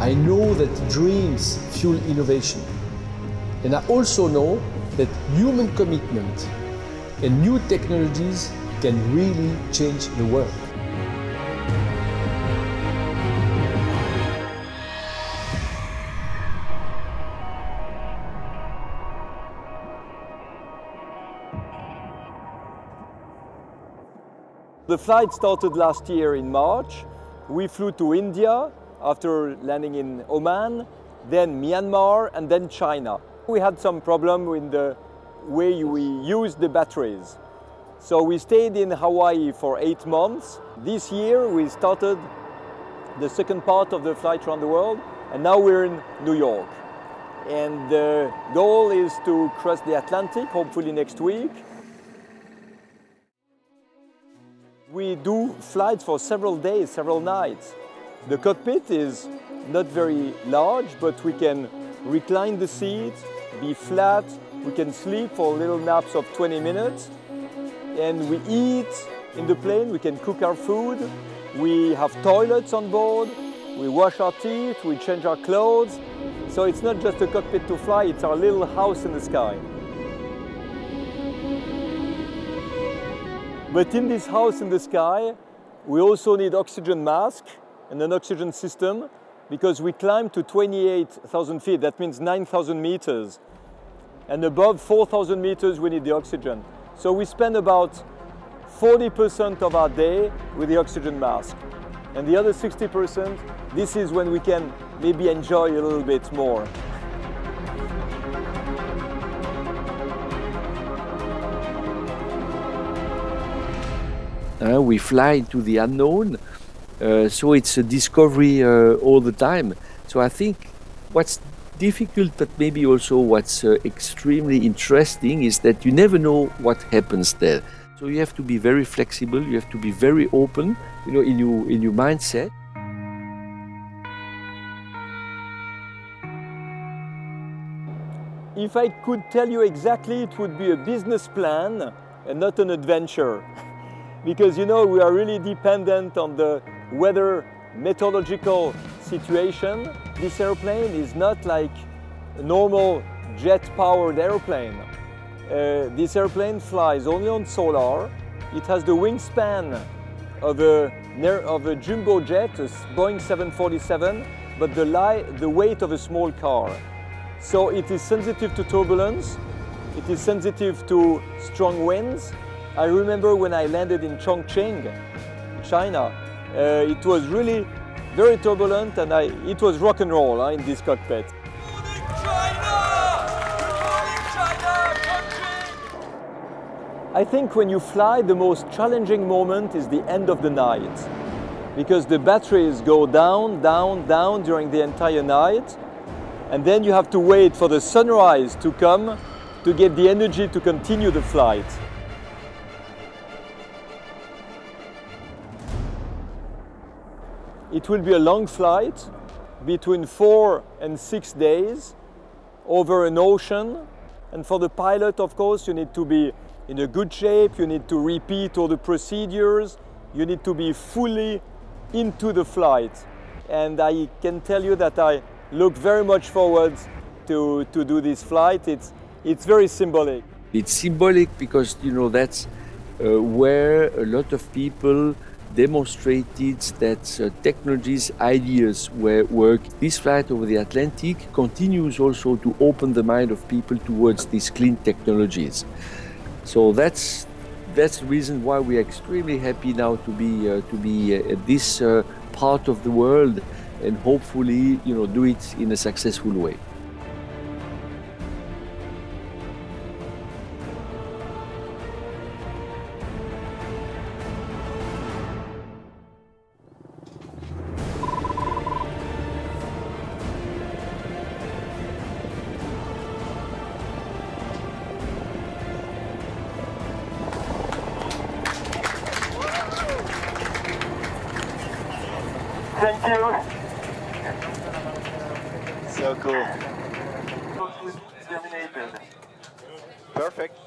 I know that dreams fuel innovation. And I also know that human commitment and new technologies can really change the world. The flight started last year in March. We flew to India after landing in Oman, then Myanmar, and then China. We had some problem with the way we used the batteries. So we stayed in Hawaii for 8 months. This year we started the second part of the flight around the world, and now we're in New York. And the goal is to cross the Atlantic, hopefully next week. We do flights for several days, several nights. The cockpit is not very large, but we can recline the seat, be flat, we can sleep for little naps of 20 minutes, and we eat in the plane, we can cook our food, we have toilets on board, we wash our teeth, we change our clothes. So it's not just a cockpit to fly, it's our little house in the sky. But in this house in the sky, we also need oxygen mask and an oxygen system because we climb to 28,000 feet, that means 9,000 meters. And above 4,000 meters, we need the oxygen. So we spend about 40% of our day with the oxygen mask. And the other 60%, this is when we can maybe enjoy a little bit more. We fly into the unknown, so it's a discovery all the time. So I think what's difficult, but maybe also what's extremely interesting, is that you never know what happens there. So you have to be very flexible, you have to be very open, you know, in your mindset. If I could tell you exactly, it would be a business plan and not an adventure. Because, you know, we are really dependent on the weather meteorological situation. This airplane is not like a normal jet-powered airplane. This airplane flies only on solar. It has the wingspan of a jumbo jet, a Boeing 747, but the weight of a small car. So it is sensitive to turbulence, it is sensitive to strong winds. I remember when I landed in Chongqing, China, it was really very turbulent and it was rock and roll in this cockpit. I think when you fly, the most challenging moment is the end of the night, because the batteries go down, down, down during the entire night, and then you have to wait for the sunrise to come to get the energy to continue the flight. It will be a long flight, between 4 and 6 days, over an ocean. And for the pilot, of course, you need to be in a good shape, you need to repeat all the procedures, you need to be fully into the flight. And I can tell you that I look very much forward to do this flight. It's very symbolic. It's symbolic because, you know, that's where a lot of people demonstrated that technologies, ideas work. This flight over the Atlantic continues also to open the mind of people towards these clean technologies. So that's the reason why we are extremely happy now to be at this part of the world, and hopefully, you know, do it in a successful way. Thank you. So cool. Terminated. Perfect.